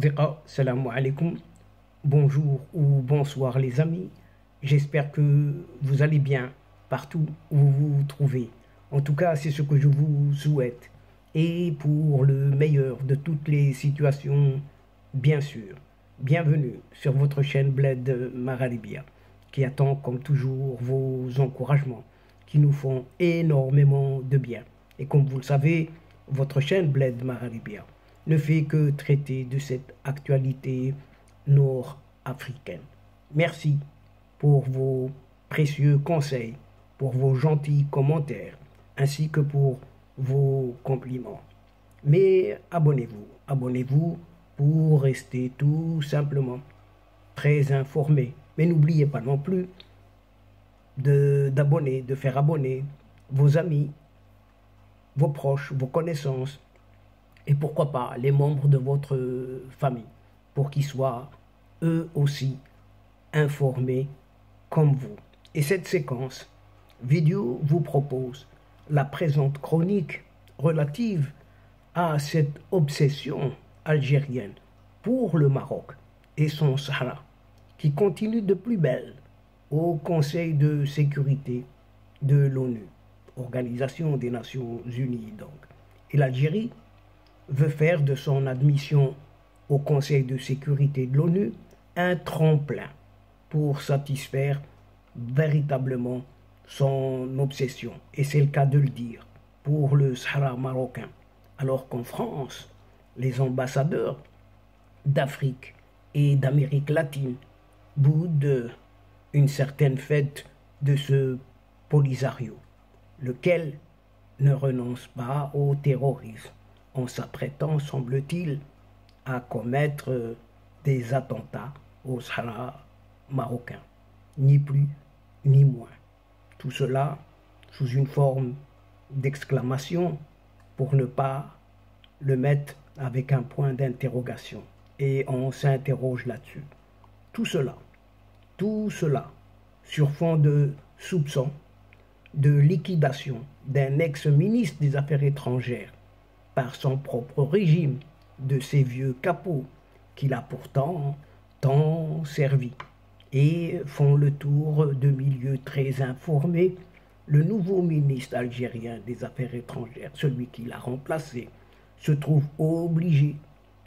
Asdiqa, salam alaikum, bonjour ou bonsoir les amis, j'espère que vous allez bien partout où vous vous trouvez. En tout cas, c'est ce que je vous souhaite. Et pour le meilleur de toutes les situations, bien sûr, bienvenue sur votre chaîne Bled Maralibia, qui attend comme toujours vos encouragements, qui nous font énormément de bien. Et comme vous le savez, votre chaîne Bled Maralibia ne fait que traiter de cette actualité nord-africaine. Merci pour vos précieux conseils, pour vos gentils commentaires, ainsi que pour vos compliments. Mais abonnez-vous pour rester tout simplement très informé. Mais n'oubliez pas non plus d'abonner, de faire abonner vos amis, vos proches, vos connaissances, et pourquoi pas les membres de votre famille, pour qu'ils soient eux aussi informés comme vous. Et cette séquence vidéo vous propose la présente chronique relative à cette obsession algérienne pour le Maroc et son Sahara, qui continue de plus belle au Conseil de sécurité de l'ONU, Organisation des Nations Unies donc. Et l'Algérie veut faire de son admission au Conseil de sécurité de l'ONU un tremplin pour satisfaire véritablement son obsession. Et c'est le cas de le dire pour le Sahara marocain. Alors qu'en France, les ambassadeurs d'Afrique et d'Amérique latine boudent une certaine fête de ce Polisario, lequel ne renonce pas au terrorisme, en s'apprêtant, semble-t-il, à commettre des attentats au Sahara marocain. Ni plus, ni moins. Tout cela sous une forme d'exclamation pour ne pas le mettre avec un point d'interrogation. Et on s'interroge là-dessus. Tout cela sur fond de soupçons de liquidation d'un ex-ministre des Affaires étrangères par son propre régime, de ces vieux capots qu'il a pourtant tant servi, et font le tour de milieux très informés. Le nouveau ministre algérien des Affaires étrangères, celui qui l'a remplacé, se trouve obligé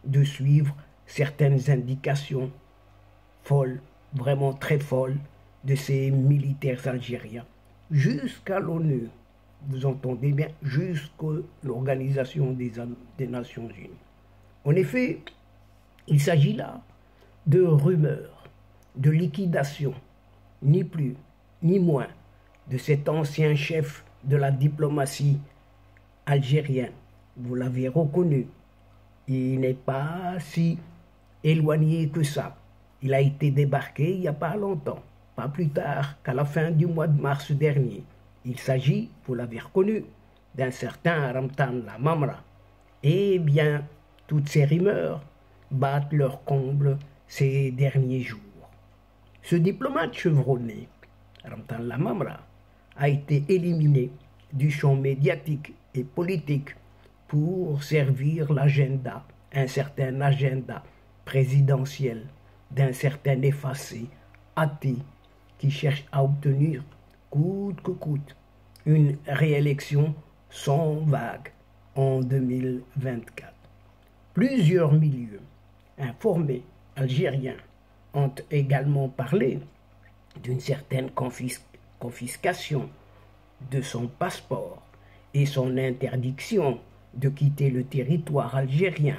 de suivre certaines indications folles, vraiment très folles, de ces militaires algériens, jusqu'à l'ONU. Vous entendez bien, jusqu'à l'Organisation des Nations Unies. En effet, il s'agit là de rumeurs, de liquidation, ni plus, ni moins, de cet ancien chef de la diplomatie algérienne. Vous l'avez reconnu, il n'est pas si éloigné que ça. Il a été débarqué il n'y a pas longtemps, pas plus tard qu'à la fin du mois de mars dernier. Il s'agit, vous l'avez reconnu, d'un certain Ramtan Lamamra. Eh bien, toutes ces rumeurs battent leur comble ces derniers jours. Ce diplomate chevronné, Ramtan Lamamra, a été éliminé du champ médiatique et politique pour servir l'agenda, un certain agenda présidentiel d'un certain effacé, athée, qui cherche à obtenir coûte que coûte une réélection sans vague en 2024. Plusieurs milieux informés algériens ont également parlé d'une certaine confiscation de son passeport et son interdiction de quitter le territoire algérien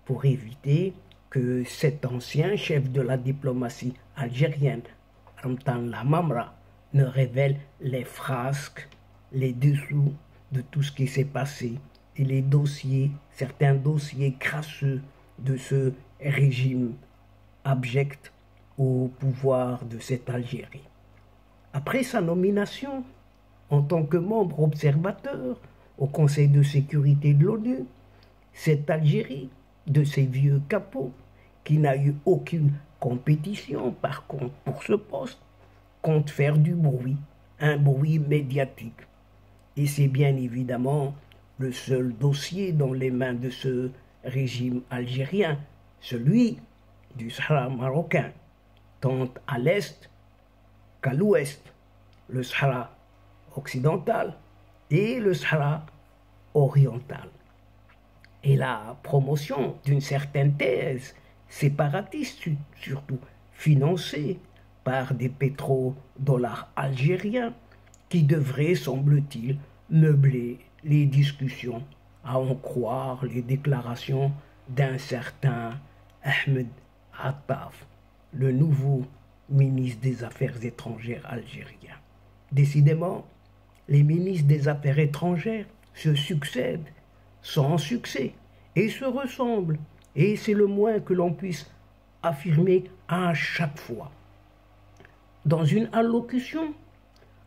pour éviter que cet ancien chef de la diplomatie algérienne, Ramtan Lamamra, ne révèle les frasques, les dessous de tout ce qui s'est passé et les dossiers, certains dossiers crasseux de ce régime abject au pouvoir de cette Algérie. Après sa nomination en tant que membre observateur au Conseil de sécurité de l'ONU, cette Algérie de ces vieux capots, qui n'a eu aucune compétition par contre pour ce poste, compte faire du bruit, un bruit médiatique. Et c'est bien évidemment le seul dossier dans les mains de ce régime algérien celui du Sahara marocain, tant à l'est qu'à l'ouest, le Sahara occidental et le Sahara oriental. Et la promotion d'une certaine thèse séparatiste, surtout financée par des pétrodollars algériens, qui devraient, semble-t-il, meubler les discussions, à en croire les déclarations d'un certain Ahmed Attaf, le nouveau ministre des Affaires étrangères algérien. Décidément, les ministres des Affaires étrangères se succèdent sans succès et se ressemblent, et c'est le moins que l'on puisse affirmer à chaque fois. Dans une allocution,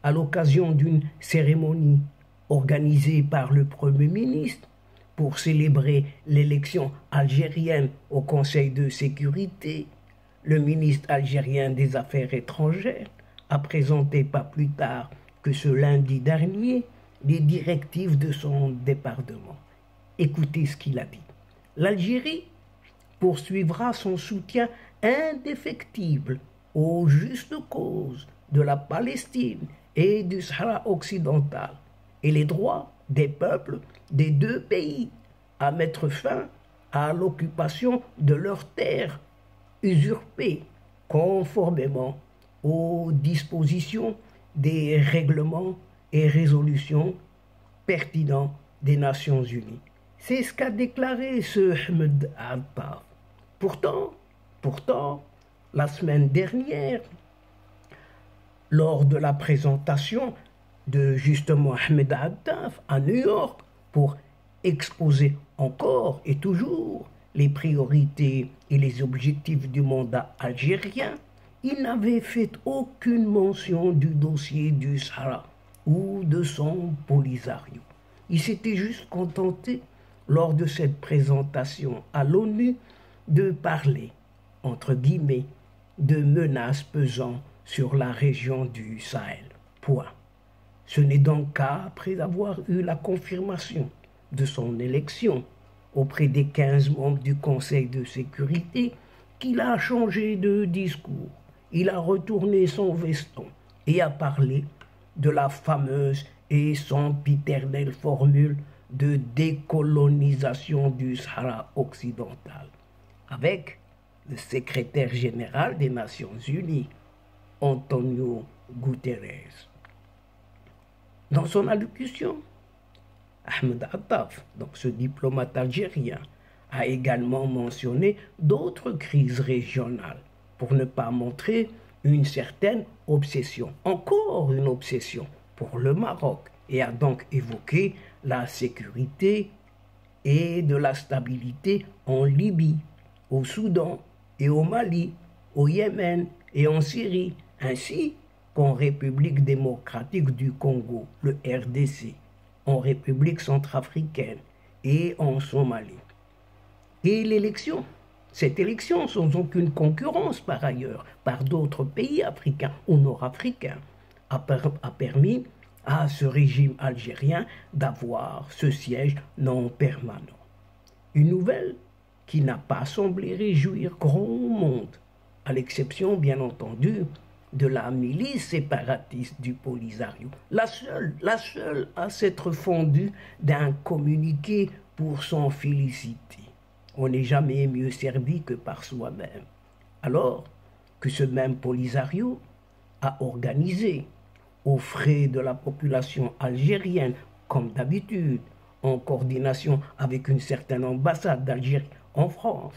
à l'occasion d'une cérémonie organisée par le Premier ministre pour célébrer l'élection algérienne au Conseil de sécurité, le ministre algérien des Affaires étrangères a présenté pas plus tard que ce lundi dernier les directives de son département. Écoutez ce qu'il a dit. L'Algérie poursuivra son soutien indéfectible aux justes causes de la Palestine et du Sahara occidental et les droits des peuples des deux pays à mettre fin à l'occupation de leurs terres usurpées conformément aux dispositions des règlements et résolutions pertinents des Nations Unies. C'est ce qu'a déclaré ce Ahmed Attaf. Pourtant, la semaine dernière, lors de la présentation de justement Ahmed Attaf à New York pour exposer encore et toujours les priorités et les objectifs du mandat algérien, il n'avait fait aucune mention du dossier du Sahara ou de son Polisario. Il s'était juste contenté, lors de cette présentation à l'ONU, de parler, entre guillemets, de menaces pesant sur la région du Sahel. Point. Ce n'est donc qu'après avoir eu la confirmation de son élection auprès des 15 membres du Conseil de sécurité qu'il a changé de discours. Il a retourné son veston et a parlé de la fameuse et sempiternelle formule de décolonisation du Sahara occidental, avec le secrétaire général des Nations Unies, Antonio Guterres. Dans son allocution, Ahmed Attaf, donc ce diplomate algérien, a également mentionné d'autres crises régionales pour ne pas montrer une certaine obsession, encore une obsession pour le Maroc, et a donc évoqué la sécurité et de la stabilité en Libye, au Soudan et au Mali, au Yémen et en Syrie, ainsi qu'en République démocratique du Congo, le RDC, en République centrafricaine et en Somalie. Et cette élection, sans aucune concurrence par ailleurs, par d'autres pays africains ou nord-africains, a permis à ce régime algérien d'avoir ce siège non permanent. Une nouvelle qui n'a pas semblé réjouir grand monde, à l'exception bien entendu de la milice séparatiste du Polisario, la seule à s'être fondue d'un communiqué pour s'en féliciter. On n'est jamais mieux servi que par soi-même. Alors que ce même Polisario a organisé, aux frais de la population algérienne, comme d'habitude, en coordination avec une certaine ambassade d'Algérie en France,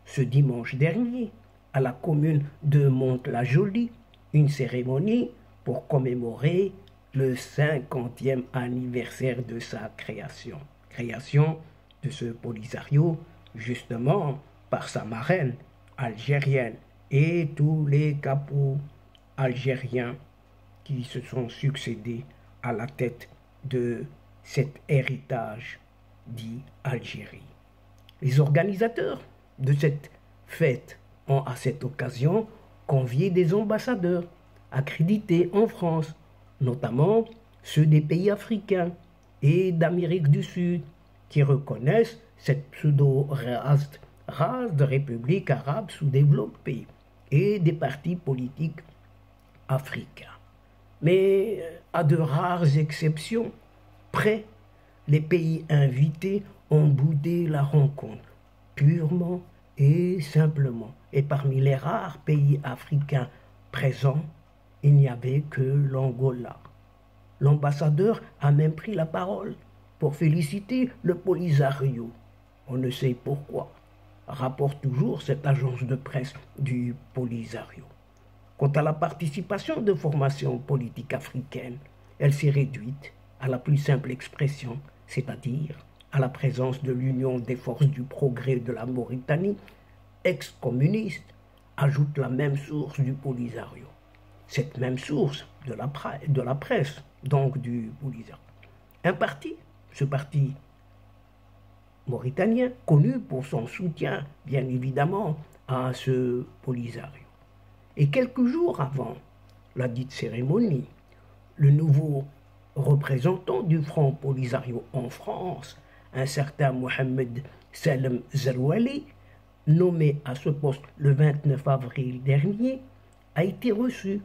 ce dimanche dernier, à la commune de Mantes-la-Jolie, une cérémonie pour commémorer le 50e anniversaire de sa création. Création de ce Polisario, justement, par sa marraine algérienne et tous les capots algériens qui se sont succédés à la tête de cet héritage dit Algérie. Les organisateurs de cette fête ont à cette occasion convié des ambassadeurs accrédités en France, notamment ceux des pays africains et d'Amérique du Sud, qui reconnaissent cette pseudo-race race de républiques arabes sous-développées et des partis politiques africains. Mais à de rares exceptions près, les pays invités ont boudé la rencontre, purement et simplement. Et parmi les rares pays africains présents, il n'y avait que l'Angola. L'ambassadeur a même pris la parole pour féliciter le Polisario. On ne sait pourquoi, rapporte toujours cette agence de presse du Polisario. Quant à la participation de formations politiques africaines, elle s'est réduite à la plus simple expression, c'est-à-dire à la présence de l'Union des forces du progrès de la Mauritanie, ex-communiste, ajoute la même source du Polisario. Cette même source de la presse, donc du Polisario. Un parti, ce parti mauritanien, connu pour son soutien, bien évidemment, à ce Polisario. Et quelques jours avant la dite cérémonie, le nouveau représentant du Front Polisario en France, un certain Mohamed Salem Zerouali, nommé à ce poste le 29 avril dernier, a été reçu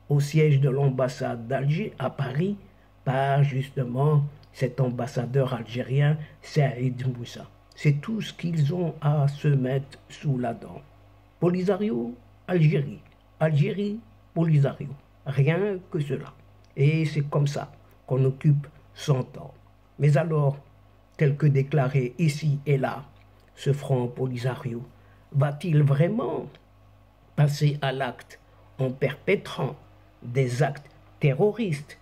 au siège de l'ambassade d'Alger à Paris par justement cet ambassadeur algérien Saïd Moussa. C'est tout ce qu'ils ont à se mettre sous la dent. Polisario, Algérie. Algérie, Polisario. Rien que cela. Et c'est comme ça qu'on occupe 100 ans. Mais alors, tel que déclaré ici et là, ce Front Polisario va-t-il vraiment passer à l'acte en perpétrant des actes terroristes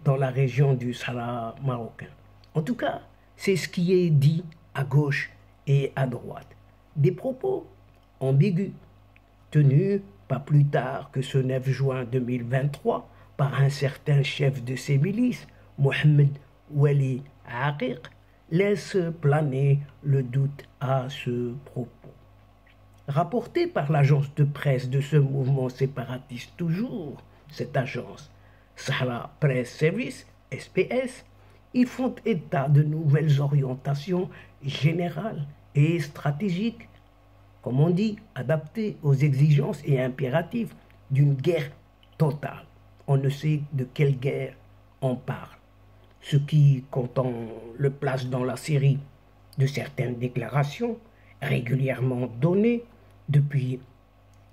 dans la région du Sahara marocain? En tout cas, c'est ce qui est dit à gauche et à droite. Des propos ambigus, tenus pas plus tard que ce 9 juin 2023 par un certain chef de ces milices, Mohamed Wali Aqiq, laisse planer le doute à ce propos. Rapporté par l'agence de presse de ce mouvement séparatiste toujours, cette agence, Sahara Press Service, SPS, ils font état de nouvelles orientations générales et stratégiques, comme on dit, adaptées aux exigences et impératifs d'une guerre totale. On ne sait de quelle guerre on parle. Ce qui, quand on le place dans la série de certaines déclarations régulièrement données depuis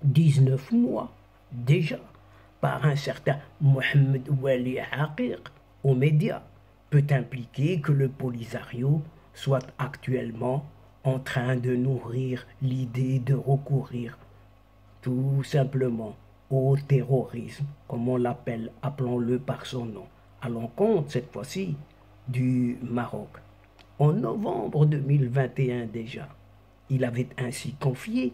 19 mois déjà par un certain Mohamed Wali Aqiq aux médias, peut impliquer que le Polisario soit actuellement en train de nourrir l'idée de recourir tout simplement au terrorisme, comme on l'appelle, appelons-le par son nom, à l'encontre cette fois-ci du Maroc. En novembre 2021 déjà, il avait ainsi confié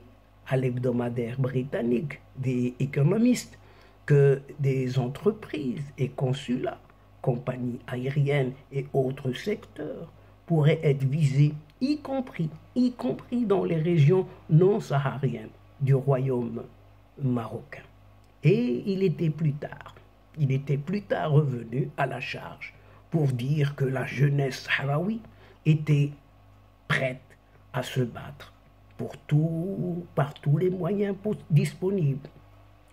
à l'hebdomadaire britannique des économistes que des entreprises et consulats, compagnies aériennes et autres secteurs pourraient être visés, y compris dans les régions non sahariennes du royaume marocain. Et il était plus tard revenu à la charge pour dire que la jeunesse sahraoui était prête à se battre par tous les moyens disponibles,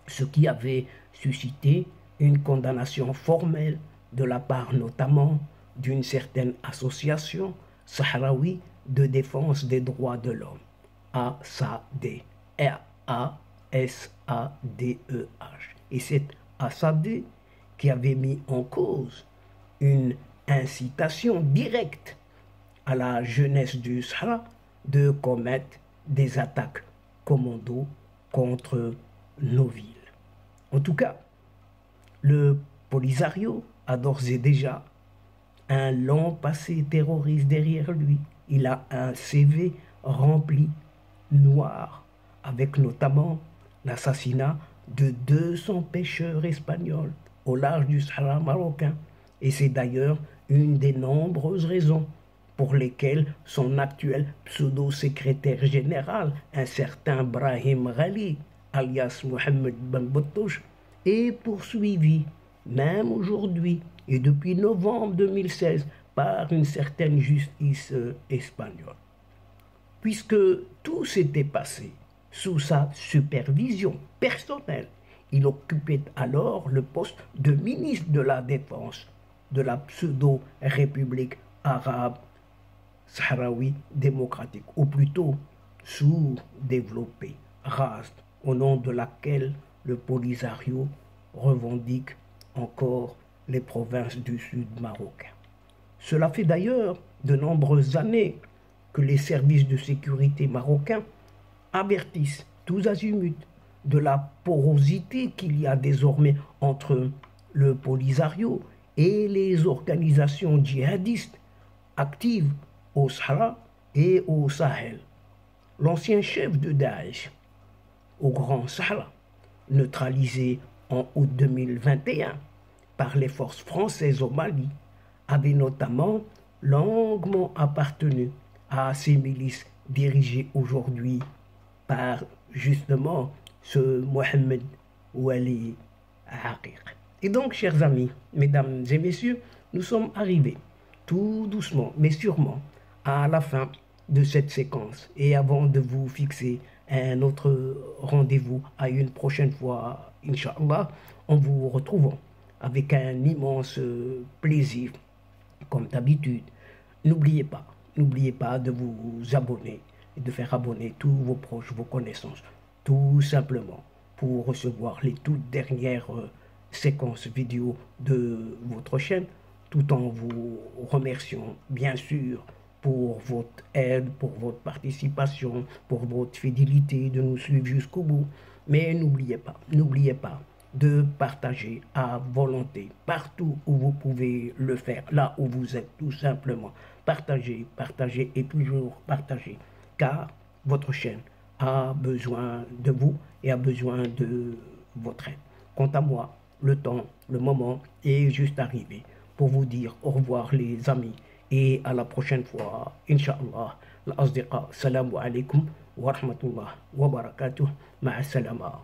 ce qui avait suscité une condamnation formelle de la part notamment d'une certaine association sahraoui de défense des droits de l'homme, ASADE, A-S-A-D-E-H. Et c'est ASADE qui avait mis en cause une incitation directe à la jeunesse du Sahara de commettre des attaques commando contre nos villes. En tout cas, le Polisario a d'ores et déjà un long passé terroriste derrière lui. Il a un CV rempli, noir, avec notamment l'assassinat de 200 pêcheurs espagnols au large du Sahara marocain. Et c'est d'ailleurs une des nombreuses raisons pour lesquelles son actuel pseudo-secrétaire général, un certain Brahim Ghali, alias Mohamed Ben Bottouche, est poursuivi, même aujourd'hui et depuis novembre 2016, par une certaine justice espagnole. puisque tout s'était passé sous sa supervision personnelle. Il occupait alors le poste de ministre de la Défense de la pseudo-république arabe sahraoui démocratique, ou plutôt sous-développée, race au nom de laquelle le Polisario revendique encore les provinces du sud marocain. Cela fait d'ailleurs de nombreuses années que les services de sécurité marocains avertissent tous azimuts de la porosité qu'il y a désormais entre le Polisario et les organisations djihadistes actives au Sahara et au Sahel. L'ancien chef de Daesh au Grand Sahara, neutralisé en août 2021 par les forces françaises au Mali, avait notamment longuement appartenu à ces milices dirigées aujourd'hui par justement ce Mohamed Wali Aqiq. Et donc, chers amis, mesdames et messieurs, nous sommes arrivés tout doucement, mais sûrement, à la fin de cette séquence. Et avant de vous fixer un autre rendez-vous à une prochaine fois, Inch'Allah, en vous retrouvant avec un immense plaisir, comme d'habitude. N'oubliez pas de vous abonner et de faire abonner tous vos proches, vos connaissances, tout simplement pour recevoir les toutes dernières séquences vidéo de votre chaîne, tout en vous remerciant bien sûr pour votre aide, pour votre participation, pour votre fidélité de nous suivre jusqu'au bout. Mais n'oubliez pas de partager à volonté partout où vous pouvez le faire, là où vous êtes, tout simplement. Partagez et toujours partagez, car votre chaîne a besoin de vous et a besoin de votre aide. Quant à moi, le temps, le moment est juste arrivé pour vous dire au revoir les amis et à la prochaine fois, Inch'Allah. L'asdiqa, salamu alaikum wa rahmatullah wa barakatuh, ma'a salama.